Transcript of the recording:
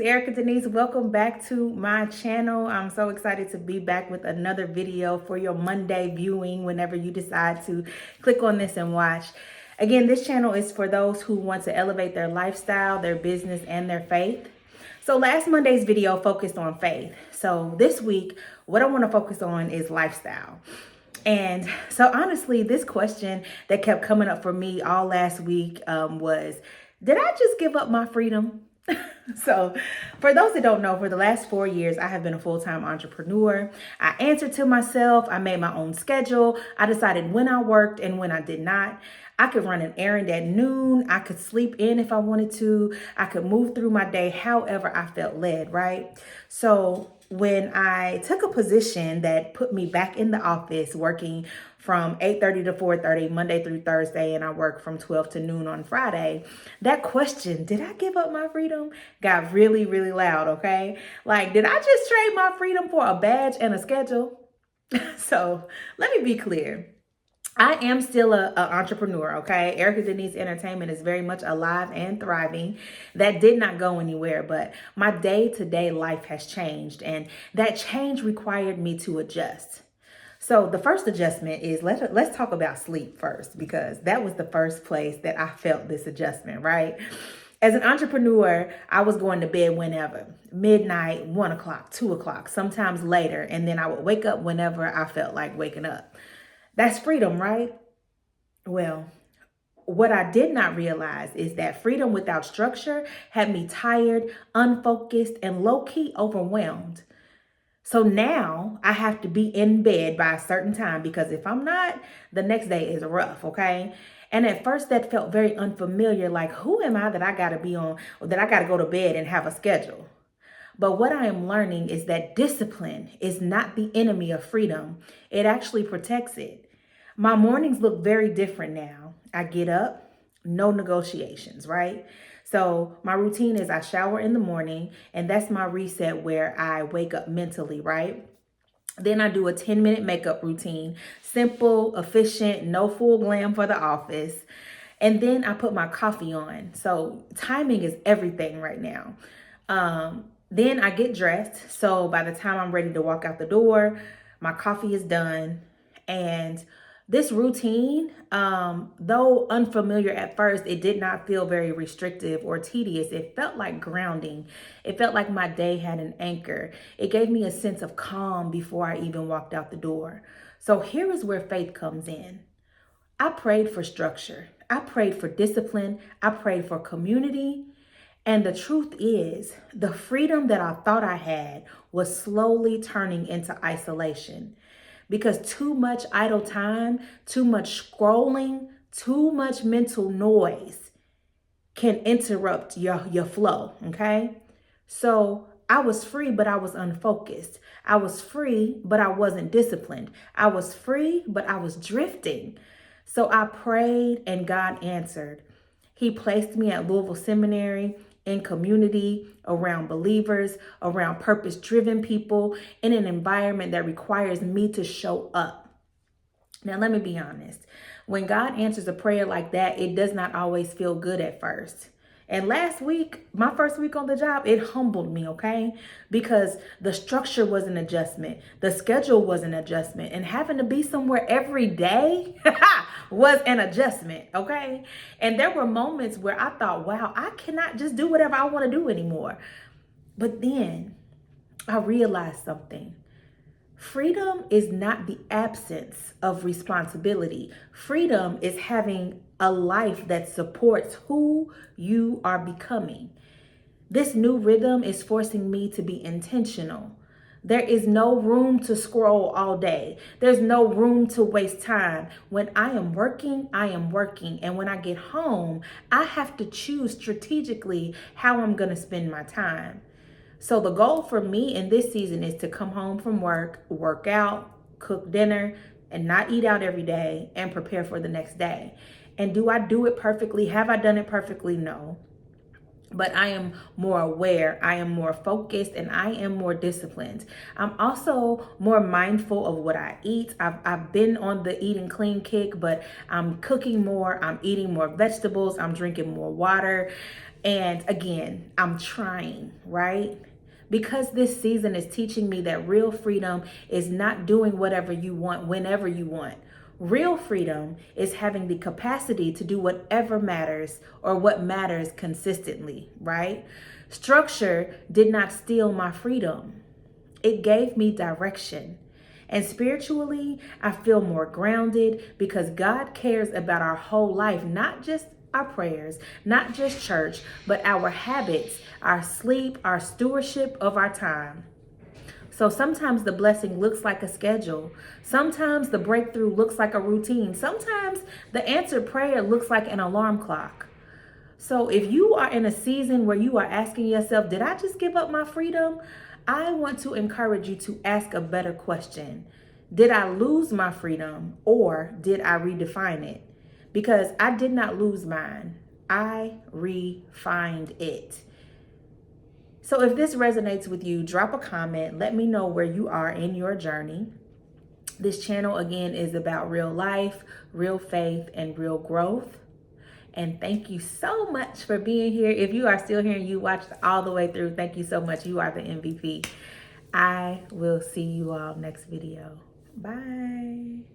Erica Denise. Welcome back to my channel. I'm so excited to be back with another video for your Monday viewing whenever you decide to click on this and watch. Again, this channel is for those who want to elevate their lifestyle, their business, and their faith. So last Monday's video focused on faith. So this week, what I want to focus on is lifestyle. And so honestly, this question that kept coming up for me all last week was, did I just give up my freedom? So for those that don't know, for the last 4 years, I have been a full-time entrepreneur. I answered to myself. I made my own schedule. I decided when I worked and when I did not. I could run an errand at noon. I could sleep in if I wanted to. I could move through my day however I felt led, right? So when I took a position that put me back in the office working from 8:30 to 4:30, Monday through Thursday, and I work from 12 to noon on Friday, that question, did I give up my freedom, got really, really loud, okay? Like, did I just trade my freedom for a badge and a schedule? So let me be clear. I am still an entrepreneur, okay? Erica Denise Entertainment is very much alive and thriving. That did not go anywhere, but my day-to-day life has changed, and that change required me to adjust. So the first adjustment is, let's talk about sleep first, because that was the first place that I felt this adjustment, right? As an entrepreneur, I was going to bed whenever, midnight, 1 o'clock, 2 o'clock, sometimes later, and then I would wake up whenever I felt like waking up. That's freedom, right? Well, what I did not realize is that freedom without structure had me tired, unfocused, and low-key overwhelmed. So now I have to be in bed by a certain time, because if I'm not, the next day is rough, okay? And at first that felt very unfamiliar, like, who am I that I gotta be on, or that I gotta go to bed and have a schedule? But what I am learning is that discipline is not the enemy of freedom. It actually protects it. My mornings look very different now. I get up, no negotiations, right? So my routine is I shower in the morning, and that's my reset where I wake up mentally, right? Then I do a 10-minute makeup routine, simple, efficient, no full glam for the office. And then I put my coffee on. So timing is everything right now. Then I get dressed. So by the time I'm ready to walk out the door, my coffee is done. And this routine, though unfamiliar at first, it did not feel very restrictive or tedious. It felt like grounding. It felt like my day had an anchor. It gave me a sense of calm before I even walked out the door. So here is where faith comes in. I prayed for structure. I prayed for discipline. I prayed for community. And the truth is, the freedom that I thought I had was slowly turning into isolation. Because too much idle time, too much scrolling, too much mental noise can interrupt your flow, okay? So I was free, but I was unfocused. I was free, but I wasn't disciplined. I was free, but I was drifting. So I prayed and God answered. He placed me at Louisville Seminary, in community, around believers, around purpose-driven people, in an environment that requires me to show up. Now, let me be honest. When God answers a prayer like that, it does not always feel good at first. And last week, my first week on the job, it humbled me, okay? Because the structure was an adjustment. The schedule was an adjustment. And having to be somewhere every day was an adjustment, okay? And there were moments where I thought, wow, I cannot just do whatever I want to do anymore. But then I realized something. Freedom is not the absence of responsibility. Freedom is having a life that supports who you are becoming. This new rhythm is forcing me to be intentional. There is no room to scroll all day. There's no room to waste time. When I am working, I am working. And when I get home, I have to choose strategically how I'm going to spend my time. So the goal for me in this season is to come home from work, work out, cook dinner, and not eat out every day, and prepare for the next day. And do I do it perfectly? Have I done it perfectly? No. but I am more aware, I am more focused, and I am more disciplined. I'm also more mindful of what I eat. I've been on the eating clean kick, but I'm cooking more, I'm eating more vegetables, I'm drinking more water. And again, I'm trying, right? Because this season is teaching me that real freedom is not doing whatever you want whenever you want. Real freedom is having the capacity to do whatever matters or what matters consistently, right? Structure did not steal my freedom. It gave me direction. And spiritually, I feel more grounded because God cares about our whole life, not just our prayers, not just church, but our habits, our sleep, our stewardship of our time. So sometimes the blessing looks like a schedule. Sometimes the breakthrough looks like a routine. Sometimes the answered prayer looks like an alarm clock. So if you are in a season where you are asking yourself, did I just give up my freedom? I want to encourage you to ask a better question. Did I lose my freedom or did I redefine it? Because I did not lose mine. I refined it. So if this resonates with you, drop a comment. Let me know where you are in your journey. This channel, again, is about real life, real faith, and real growth. And thank you so much for being here. If you are still here and you watched all the way through, thank you so much. You are the MVP. I will see you all next video. Bye.